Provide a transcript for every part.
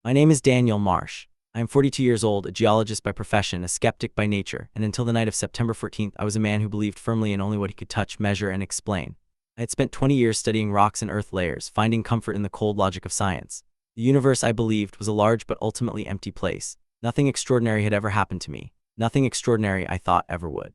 My name is Daniel Marsh. I am 42 years old, a geologist by profession, a skeptic by nature, and until the night of September 14th, I was a man who believed firmly in only what he could touch, measure, and explain. I had spent 20 years studying rocks and earth layers, finding comfort in the cold logic of science. The universe, I believed, was a large but ultimately empty place. Nothing extraordinary had ever happened to me. Nothing extraordinary, I thought, ever would.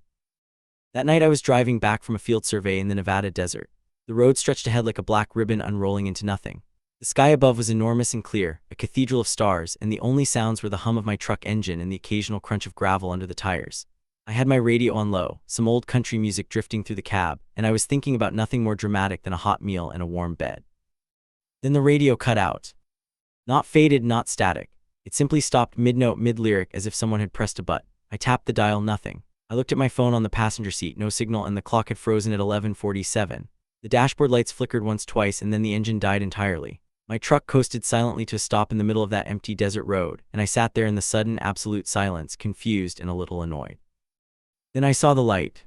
That night I was driving back from a field survey in the Nevada desert. The road stretched ahead like a black ribbon unrolling into nothing. The sky above was enormous and clear, a cathedral of stars, and the only sounds were the hum of my truck engine and the occasional crunch of gravel under the tires. I had my radio on low, some old country music drifting through the cab, and I was thinking about nothing more dramatic than a hot meal and a warm bed. Then the radio cut out. Not faded, not static. It simply stopped mid-note, mid-lyric, as if someone had pressed a button. I tapped the dial, nothing. I looked at my phone on the passenger seat, no signal, and the clock had frozen at 11:47. The dashboard lights flickered once, twice, and then the engine died entirely. My truck coasted silently to a stop in the middle of that empty desert road, and I sat there in the sudden, absolute silence, confused and a little annoyed. Then I saw the light.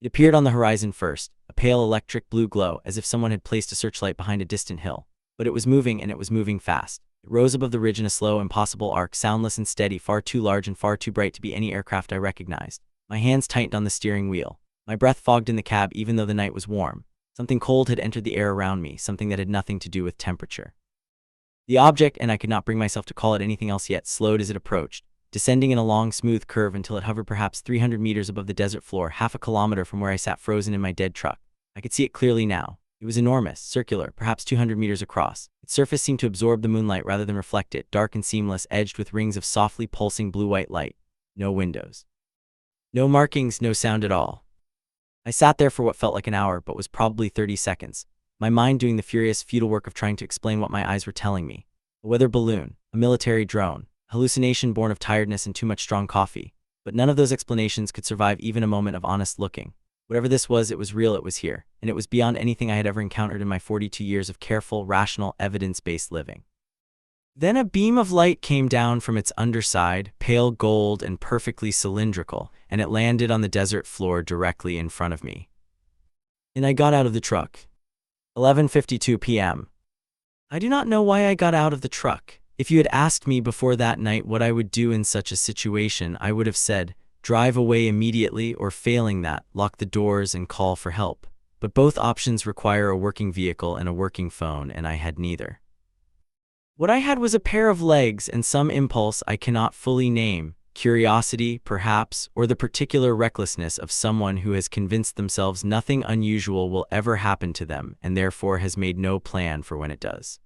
It appeared on the horizon first, a pale electric blue glow, as if someone had placed a searchlight behind a distant hill. But it was moving, and it was moving fast. It rose above the ridge in a slow, impossible arc, soundless and steady, far too large and far too bright to be any aircraft I recognized. My hands tightened on the steering wheel. My breath fogged in the cab even though the night was warm. Something cold had entered the air around me, something that had nothing to do with temperature. The object, and I could not bring myself to call it anything else yet, slowed as it approached, descending in a long, smooth curve until it hovered perhaps 300 meters above the desert floor, half a kilometer from where I sat frozen in my dead truck. I could see it clearly now. It was enormous, circular, perhaps 200 meters across. Its surface seemed to absorb the moonlight rather than reflect it, dark and seamless, edged with rings of softly pulsing blue-white light. No windows. No markings, no sound at all. I sat there for what felt like an hour, but was probably 30 seconds, my mind doing the furious, futile work of trying to explain what my eyes were telling me. A weather balloon, a military drone, a hallucination born of tiredness and too much strong coffee. But none of those explanations could survive even a moment of honest looking. Whatever this was, it was real, it was here, and it was beyond anything I had ever encountered in my 42 years of careful, rational, evidence-based living. Then a beam of light came down from its underside, pale gold and perfectly cylindrical, and it landed on the desert floor directly in front of me. And I got out of the truck. 11:52 p.m. I do not know why I got out of the truck. If you had asked me before that night what I would do in such a situation, I would have said, drive away immediately, or failing that, lock the doors and call for help. But both options require a working vehicle and a working phone, and I had neither. What I had was a pair of legs and some impulse I cannot fully name, curiosity, perhaps, or the particular recklessness of someone who has convinced themselves nothing unusual will ever happen to them and therefore has made no plan for when it does.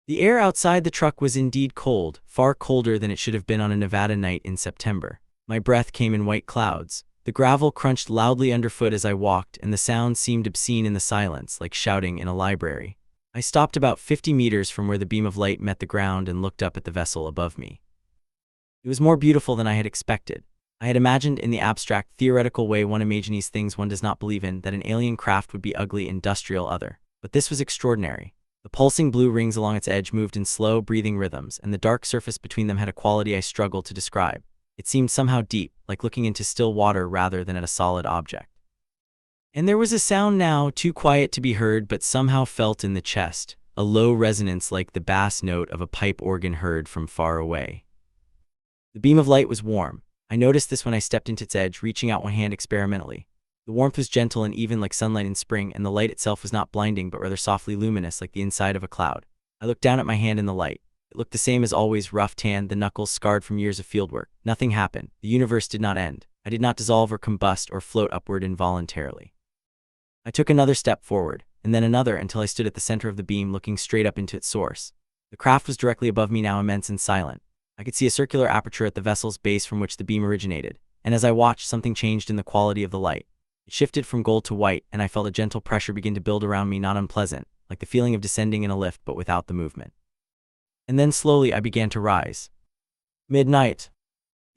The air outside the truck was indeed cold, far colder than it should have been on a Nevada night in September. My breath came in white clouds. The gravel crunched loudly underfoot as I walked, and the sound seemed obscene in the silence, like shouting in a library. I stopped about 50 meters from where the beam of light met the ground and looked up at the vessel above me. It was more beautiful than I had expected. I had imagined in the abstract, theoretical way one imagines things one does not believe in, that an alien craft would be ugly, industrial, other. But this was extraordinary. The pulsing blue rings along its edge moved in slow, breathing rhythms, and the dark surface between them had a quality I struggled to describe. It seemed somehow deep, like looking into still water rather than at a solid object. And there was a sound now, too quiet to be heard but somehow felt in the chest, a low resonance like the bass note of a pipe organ heard from far away. The beam of light was warm. I noticed this when I stepped into its edge, reaching out one hand experimentally. The warmth was gentle and even like sunlight in spring, and the light itself was not blinding but rather softly luminous like the inside of a cloud. I looked down at my hand in the light. It looked the same as always, rough, tanned, the knuckles scarred from years of fieldwork. Nothing happened. The universe did not end. I did not dissolve or combust or float upward involuntarily. I took another step forward, and then another, until I stood at the center of the beam looking straight up into its source. The craft was directly above me now, immense and silent. I could see a circular aperture at the vessel's base from which the beam originated, and as I watched, something changed in the quality of the light. It shifted from gold to white, and I felt a gentle pressure begin to build around me, not unpleasant, like the feeling of descending in a lift but without the movement. And then slowly I began to rise. Midnight.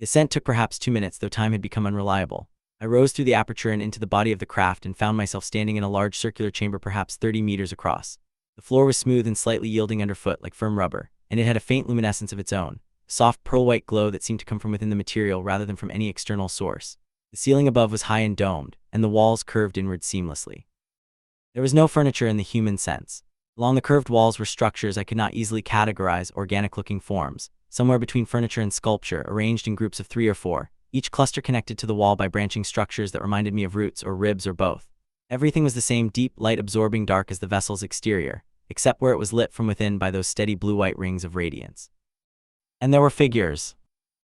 The ascent took perhaps 2 minutes, though time had become unreliable. I rose through the aperture and into the body of the craft and found myself standing in a large circular chamber perhaps 30 meters across. The floor was smooth and slightly yielding underfoot like firm rubber, and it had a faint luminescence of its own, a soft pearl-white glow that seemed to come from within the material rather than from any external source. The ceiling above was high and domed, and the walls curved inward seamlessly. There was no furniture in the human sense. Along the curved walls were structures I could not easily categorize, organic-looking forms, somewhere between furniture and sculpture, arranged in groups of 3 or 4, each cluster connected to the wall by branching structures that reminded me of roots or ribs or both. Everything was the same deep, light-absorbing dark as the vessel's exterior, except where it was lit from within by those steady blue-white rings of radiance. And there were figures.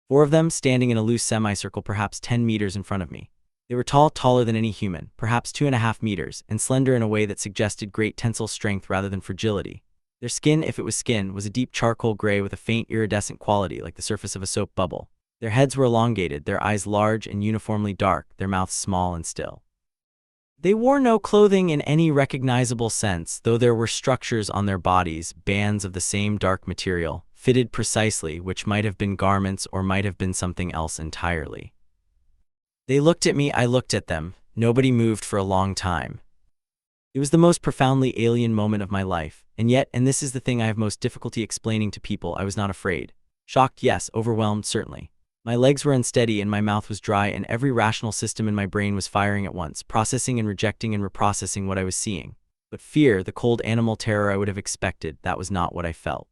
4 of them standing in a loose semicircle perhaps 10 meters in front of me. They were tall, taller than any human, perhaps 2.5 meters, and slender in a way that suggested great tensile strength rather than fragility. Their skin, if it was skin, was a deep charcoal gray with a faint iridescent quality like the surface of a soap bubble. Their heads were elongated, their eyes large and uniformly dark, their mouths small and still. They wore no clothing in any recognizable sense, though there were structures on their bodies, bands of the same dark material, fitted precisely, which might have been garments or might have been something else entirely. They looked at me, I looked at them. Nobody moved for a long time. It was the most profoundly alien moment of my life, and yet, and this is the thing I have most difficulty explaining to people, I was not afraid. Shocked, yes, overwhelmed, certainly. My legs were unsteady and my mouth was dry, and every rational system in my brain was firing at once, processing and rejecting and reprocessing what I was seeing. But fear, the cold animal terror I would have expected, that was not what I felt.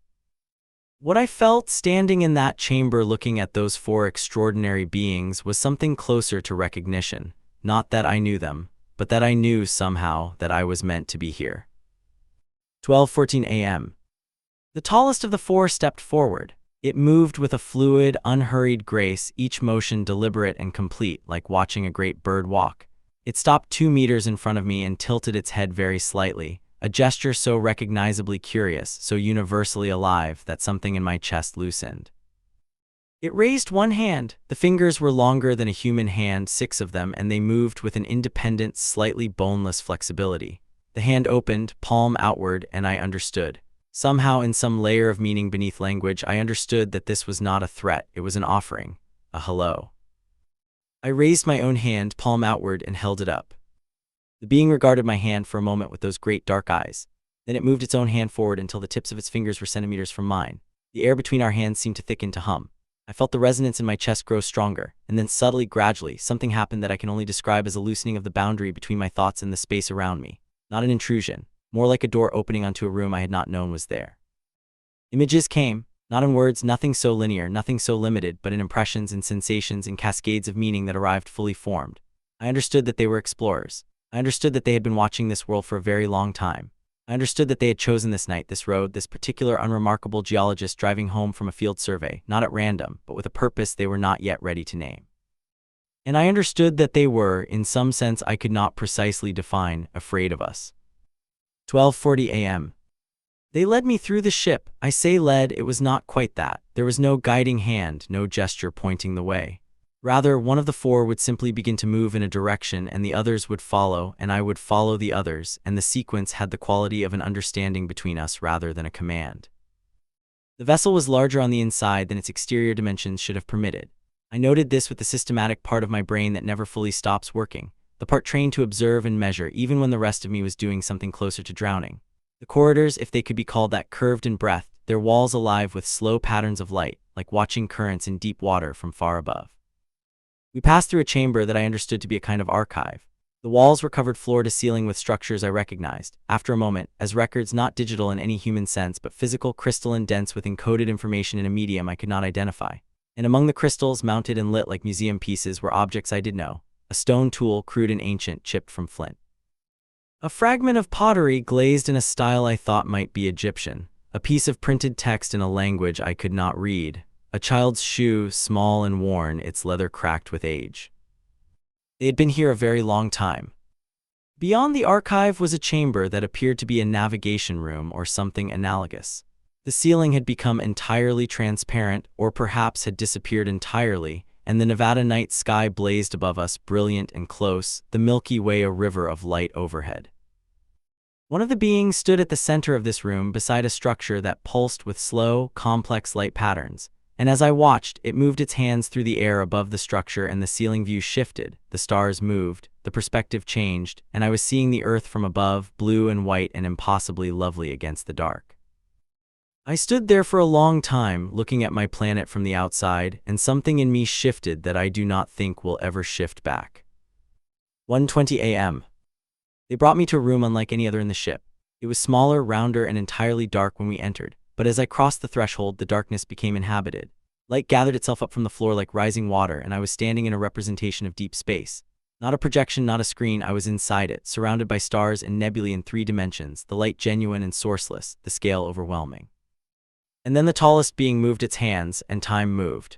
What I felt standing in that chamber looking at those 4 extraordinary beings was something closer to recognition. Not that I knew them, but that I knew somehow that I was meant to be here. 12:14 a.m. The tallest of the 4 stepped forward. It moved with a fluid, unhurried grace, each motion deliberate and complete, like watching a great bird walk. It stopped 2 meters in front of me and tilted its head very slightly, a gesture so recognizably curious, so universally alive, that something in my chest loosened. It raised one hand. The fingers were longer than a human hand, 6 of them, and they moved with an independent, slightly boneless flexibility. The hand opened, palm outward, and I understood. Somehow, in some layer of meaning beneath language, I understood that this was not a threat, it was an offering, a hello. I raised my own hand, palm outward, and held it up. The being regarded my hand for a moment with those great dark eyes. Then it moved its own hand forward until the tips of its fingers were centimeters from mine. The air between our hands seemed to thicken, to hum. I felt the resonance in my chest grow stronger, and then subtly, gradually, something happened that I can only describe as a loosening of the boundary between my thoughts and the space around me. Not an intrusion, more like a door opening onto a room I had not known was there. Images came, not in words, nothing so linear, nothing so limited, but in impressions and sensations and cascades of meaning that arrived fully formed. I understood that they were explorers. I understood that they had been watching this world for a very long time. I understood that they had chosen this night, this road, this particular unremarkable geologist driving home from a field survey, not at random, but with a purpose they were not yet ready to name. And I understood that they were, in some sense I could not precisely define, afraid of us. 12:40 a.m. They led me through the ship. I say led, it was not quite that. There was no guiding hand, no gesture pointing the way. Rather, one of the 4 would simply begin to move in a direction and the others would follow, and I would follow the others, and the sequence had the quality of an understanding between us rather than a command. The vessel was larger on the inside than its exterior dimensions should have permitted. I noted this with the systematic part of my brain that never fully stops working, the part trained to observe and measure even when the rest of me was doing something closer to drowning. The corridors, if they could be called that, curved in breadth, their walls alive with slow patterns of light, like watching currents in deep water from far above. We passed through a chamber that I understood to be a kind of archive. The walls were covered floor to ceiling with structures I recognized, after a moment, as records not digital in any human sense but physical, crystalline, dense with encoded information in a medium I could not identify. And among the crystals, mounted and lit like museum pieces, were objects I did know. A stone tool, crude and ancient, chipped from flint. A fragment of pottery glazed in a style I thought might be Egyptian. A piece of printed text in a language I could not read. A child's shoe, small and worn, its leather cracked with age. They had been here a very long time. Beyond the archive was a chamber that appeared to be a navigation room or something analogous. The ceiling had become entirely transparent, or perhaps had disappeared entirely, and the Nevada night sky blazed above us, brilliant and close, the Milky Way a river of light overhead. One of the beings stood at the center of this room beside a structure that pulsed with slow, complex light patterns. And as I watched, it moved its hands through the air above the structure and the ceiling view shifted, the stars moved, the perspective changed, and I was seeing the earth from above, blue and white and impossibly lovely against the dark. I stood there for a long time, looking at my planet from the outside, and something in me shifted that I do not think will ever shift back. 1:20 a.m. They brought me to a room unlike any other in the ship. It was smaller, rounder, and entirely dark when we entered, but as I crossed the threshold, the darkness became inhabited. Light gathered itself up from the floor like rising water, and I was standing in a representation of deep space. Not a projection, not a screen, I was inside it, surrounded by stars and nebulae in 3 dimensions, the light genuine and sourceless, the scale overwhelming. And then the tallest being moved its hands, and time moved.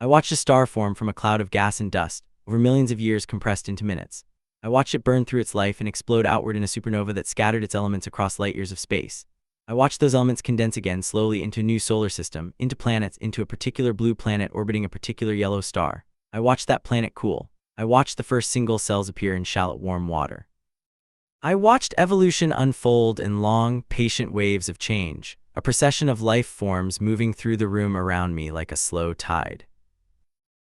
I watched a star form from a cloud of gas and dust, over millions of years compressed into minutes. I watched it burn through its life and explode outward in a supernova that scattered its elements across light years of space. I watched those elements condense again slowly into a new solar system, into planets, into a particular blue planet orbiting a particular yellow star. I watched that planet cool. I watched the first single cells appear in shallow warm water. I watched evolution unfold in long, patient waves of change, a procession of life forms moving through the room around me like a slow tide.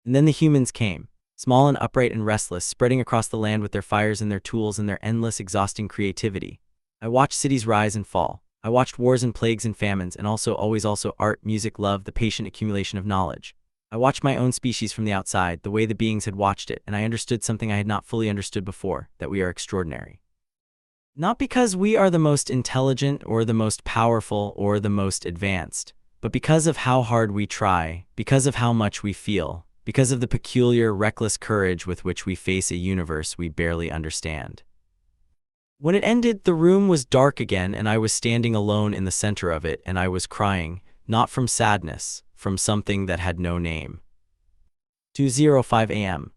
And then the humans came, small and upright and restless, spreading across the land with their fires and their tools and their endless, exhausting creativity. I watched cities rise and fall. I watched wars and plagues and famines, and always art, music, love, the patient accumulation of knowledge. I watched my own species from the outside, the way the beings had watched it, and I understood something I had not fully understood before, that we are extraordinary. Not because we are the most intelligent or the most powerful or the most advanced, but because of how hard we try, because of how much we feel, because of the peculiar, reckless courage with which we face a universe we barely understand. When it ended, the room was dark again, and I was standing alone in the center of it, and I was crying, not from sadness, from something that had no name. 2:05 a.m.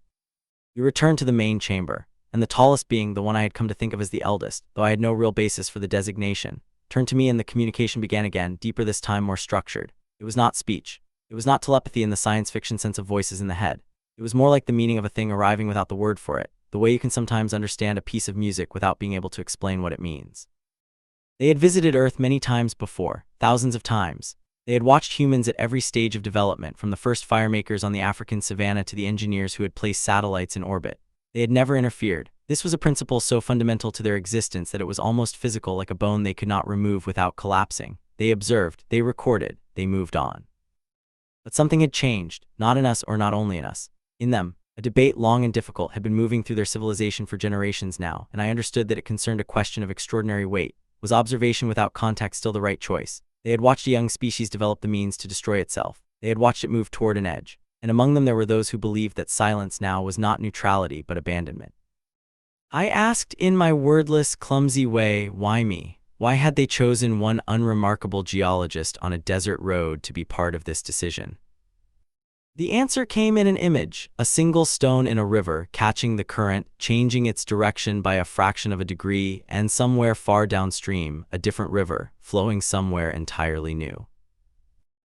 We returned to the main chamber, and the tallest being, the one I had come to think of as the eldest, though I had no real basis for the designation, turned to me and the communication began again, deeper this time, more structured. It was not speech. It was not telepathy in the science fiction sense of voices in the head. It was more like the meaning of a thing arriving without the word for it, the way you can sometimes understand a piece of music without being able to explain what it means. They had visited Earth many times before, thousands of times. They had watched humans at every stage of development, from the first firemakers on the African savanna to the engineers who had placed satellites in orbit. They had never interfered. This was a principle so fundamental to their existence that it was almost physical, like a bone they could not remove without collapsing. They observed, they recorded, they moved on. But something had changed, not in us or not only in us. In them, a debate long and difficult had been moving through their civilization for generations now, and I understood that it concerned a question of extraordinary weight. Was observation without contact still the right choice? They had watched a young species develop the means to destroy itself. They had watched it move toward an edge. And among them there were those who believed that silence now was not neutrality but abandonment. I asked in my wordless, clumsy way, why me? Why had they chosen one unremarkable geologist on a desert road to be part of this decision? The answer came in an image, a single stone in a river, catching the current, changing its direction by a fraction of a degree, and somewhere far downstream, a different river, flowing somewhere entirely new.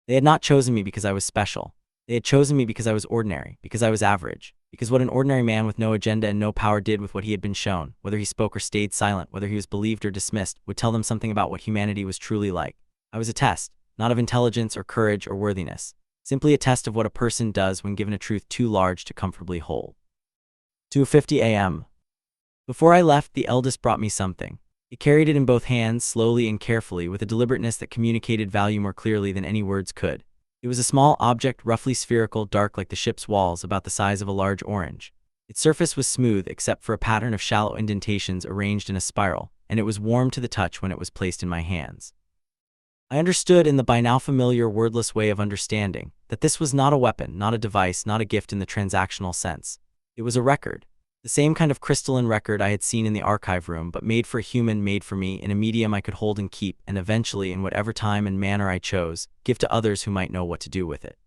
They had not chosen me because I was special. They had chosen me because I was ordinary, because I was average, because what an ordinary man with no agenda and no power did with what he had been shown, whether he spoke or stayed silent, whether he was believed or dismissed, would tell them something about what humanity was truly like. I was a test, not of intelligence or courage or worthiness. Simply a test of what a person does when given a truth too large to comfortably hold. 2:50 a.m. Before I left, the eldest brought me something. He carried it in both hands, slowly and carefully, with a deliberateness that communicated value more clearly than any words could. It was a small object, roughly spherical, dark like the ship's walls, about the size of a large orange. Its surface was smooth except for a pattern of shallow indentations arranged in a spiral, and it was warm to the touch when it was placed in my hands. I understood, in the by now familiar wordless way of understanding, that this was not a weapon, not a device, not a gift in the transactional sense. It was a record. The same kind of crystalline record I had seen in the archive room, but made for a human, made for me, in a medium I could hold and keep, and eventually, in whatever time and manner I chose, give to others who might know what to do with it.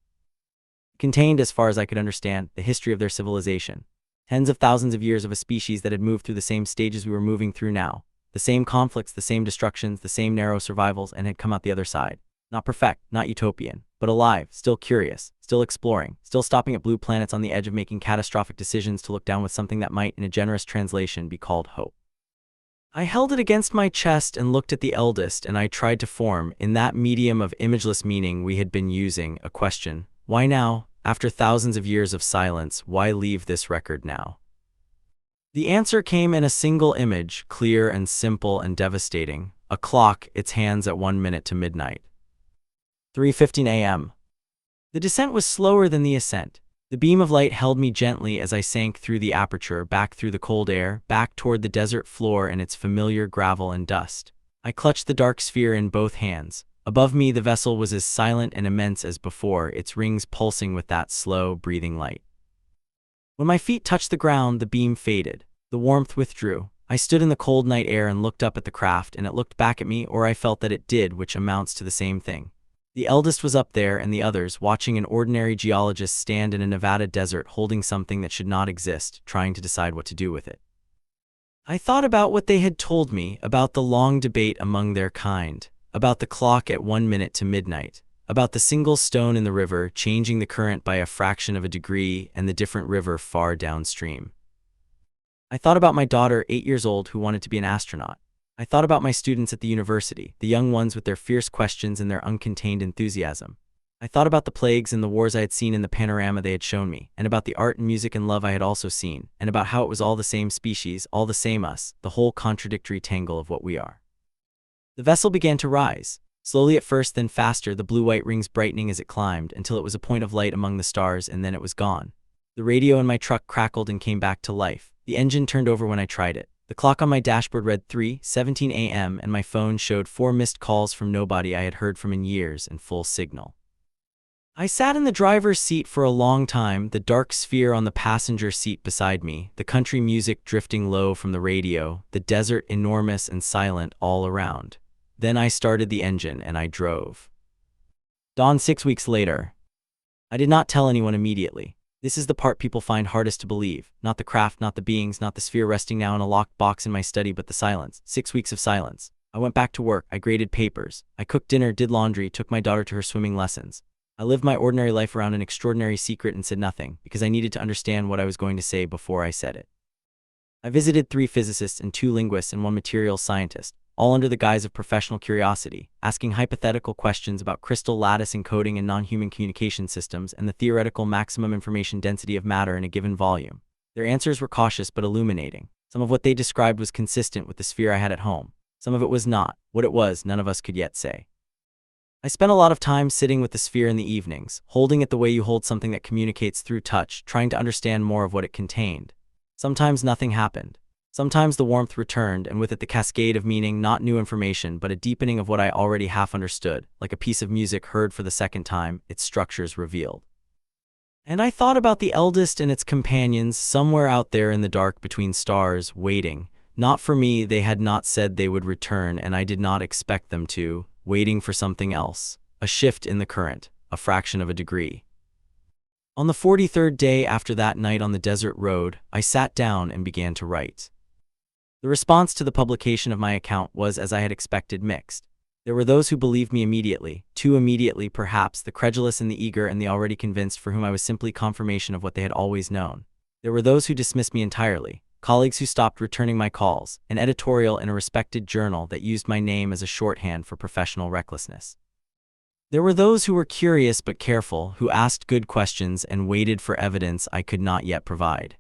It contained, as far as I could understand, the history of their civilization. Tens of thousands of years of a species that had moved through the same stages we were moving through now. The same conflicts, the same destructions, the same narrow survivals, and had come out the other side. Not perfect, not utopian, but alive, still curious, still exploring, still stopping at blue planets on the edge of making catastrophic decisions to look down with something that might, in a generous translation, be called hope. I held it against my chest and looked at the eldest, and I tried to form, in that medium of imageless meaning we had been using, a question. Why now? After thousands of years of silence, why leave this record now? The answer came in a single image, clear and simple and devastating. A clock, its hands at 1 minute to midnight. 3:15 a.m. The descent was slower than the ascent. The beam of light held me gently as I sank through the aperture, back through the cold air, back toward the desert floor and its familiar gravel and dust. I clutched the dark sphere in both hands. Above me, the vessel was as silent and immense as before, its rings pulsing with that slow, breathing light. When my feet touched the ground, the beam faded. The warmth withdrew. I stood in the cold night air and looked up at the craft, and it looked back at me, or I felt that it did, which amounts to the same thing. The eldest was up there, and the others, watching an ordinary geologist stand in a Nevada desert holding something that should not exist, trying to decide what to do with it. I thought about what they had told me, about the long debate among their kind, about the clock at 1 minute to midnight, about the single stone in the river changing the current by a fraction of a degree and the different river far downstream. I thought about my daughter, 8 years old, who wanted to be an astronaut. I thought about my students at the university, the young ones with their fierce questions and their uncontained enthusiasm. I thought about the plagues and the wars I had seen in the panorama they had shown me, and about the art and music and love I had also seen, and about how it was all the same species, all the same us, the whole contradictory tangle of what we are. The vessel began to rise. Slowly at first, then faster, the blue-white rings brightening as it climbed, until it was a point of light among the stars, and then it was gone. The radio in my truck crackled and came back to life. The engine turned over when I tried it. The clock on my dashboard read 3:17 a.m. and my phone showed 4 missed calls from nobody I had heard from in years and full signal. I sat in the driver's seat for a long time, the dark sphere on the passenger seat beside me, the country music drifting low from the radio, the desert enormous and silent all around. Then I started the engine and I drove. Dawn 6 weeks later. I did not tell anyone immediately. This is the part people find hardest to believe. Not the craft, not the beings, not the sphere resting now in a locked box in my study, but the silence. 6 weeks of silence. I went back to work. I graded papers. I cooked dinner, did laundry, took my daughter to her swimming lessons. I lived my ordinary life around an extraordinary secret and said nothing, because I needed to understand what I was going to say before I said it. I visited 3 physicists and 2 linguists and 1 materials scientist, all under the guise of professional curiosity, asking hypothetical questions about crystal lattice encoding and non-human communication systems and the theoretical maximum information density of matter in a given volume. Their answers were cautious but illuminating. Some of what they described was consistent with the sphere I had at home. Some of it was not. What it was, none of us could yet say. I spent a lot of time sitting with the sphere in the evenings, holding it the way you hold something that communicates through touch, trying to understand more of what it contained. Sometimes nothing happened. Sometimes the warmth returned, and with it the cascade of meaning, not new information, but a deepening of what I already half understood, like a piece of music heard for the second time, its structures revealed. And I thought about the eldest and its companions, somewhere out there in the dark between stars, waiting. Not for me, they had not said they would return, and I did not expect them to, waiting for something else, a shift in the current, a fraction of a degree. On the 43rd day after that night on the desert road, I sat down and began to write. The response to the publication of my account was, as I had expected, mixed. There were those who believed me immediately, too immediately perhaps, the credulous and the eager and the already convinced, for whom I was simply confirmation of what they had always known. There were those who dismissed me entirely, colleagues who stopped returning my calls, an editorial in a respected journal that used my name as a shorthand for professional recklessness. There were those who were curious but careful, who asked good questions and waited for evidence I could not yet provide.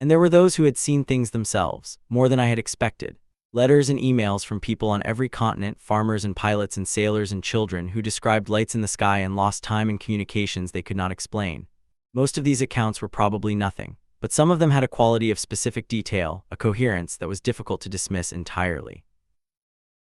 And there were those who had seen things themselves, more than I had expected. Letters and emails from people on every continent, farmers and pilots and sailors and children who described lights in the sky and lost time in communications they could not explain. Most of these accounts were probably nothing, but some of them had a quality of specific detail, a coherence that was difficult to dismiss entirely.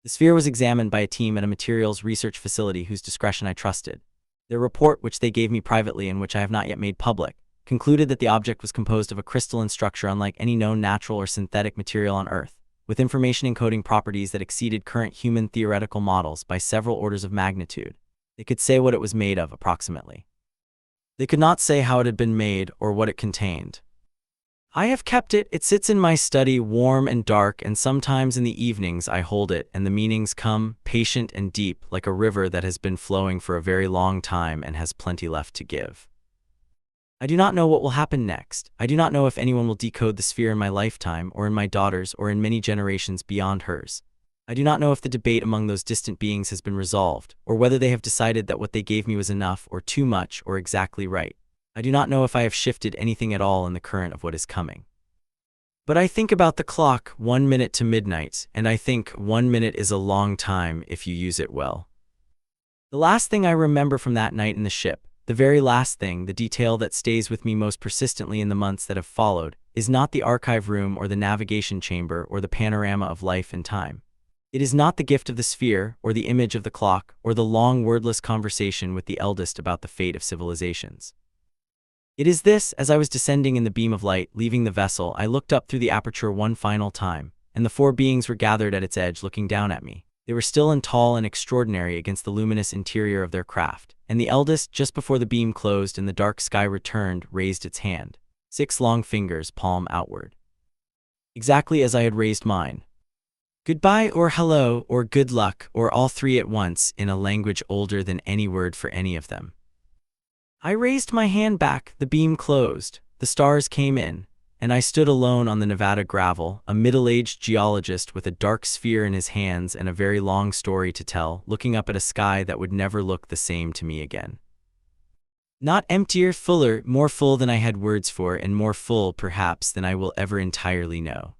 The sphere was examined by a team at a materials research facility whose discretion I trusted. Their report, which they gave me privately and which I have not yet made public, concluded that the object was composed of a crystalline structure unlike any known natural or synthetic material on Earth, with information encoding properties that exceeded current human theoretical models by several orders of magnitude. They could say what it was made of, approximately. They could not say how it had been made or what it contained. I have kept it. It sits in my study, warm and dark, and sometimes in the evenings I hold it, and the meanings come, patient and deep, like a river that has been flowing for a very long time and has plenty left to give. I do not know what will happen next. I do not know if anyone will decode the sphere in my lifetime, or in my daughter's, or in many generations beyond hers. I do not know if the debate among those distant beings has been resolved, or whether they have decided that what they gave me was enough, or too much, or exactly right. I do not know if I have shifted anything at all in the current of what is coming. But I think about the clock, 1 minute to midnight, and I think 1 minute is a long time if you use it well. The last thing I remember from that night in the ship, the very last thing, the detail that stays with me most persistently in the months that have followed, is not the archive room or the navigation chamber or the panorama of life and time. It is not the gift of the sphere, or the image of the clock, or the long wordless conversation with the eldest about the fate of civilizations. It is this: as I was descending in the beam of light, leaving the vessel, I looked up through the aperture one final time, and the four beings were gathered at its edge looking down at me. They were still and tall and extraordinary against the luminous interior of their craft, and the eldest, just before the beam closed and the dark sky returned, raised its hand, 6 long fingers, palm outward. Exactly as I had raised mine. Goodbye, or hello, or good luck, or all three at once, in a language older than any word for any of them. I raised my hand back, the beam closed, the stars came in, and I stood alone on the Nevada gravel, a middle-aged geologist with a dark sphere in his hands and a very long story to tell, looking up at a sky that would never look the same to me again. Not emptier, fuller, more full than I had words for, and more full, perhaps, than I will ever entirely know.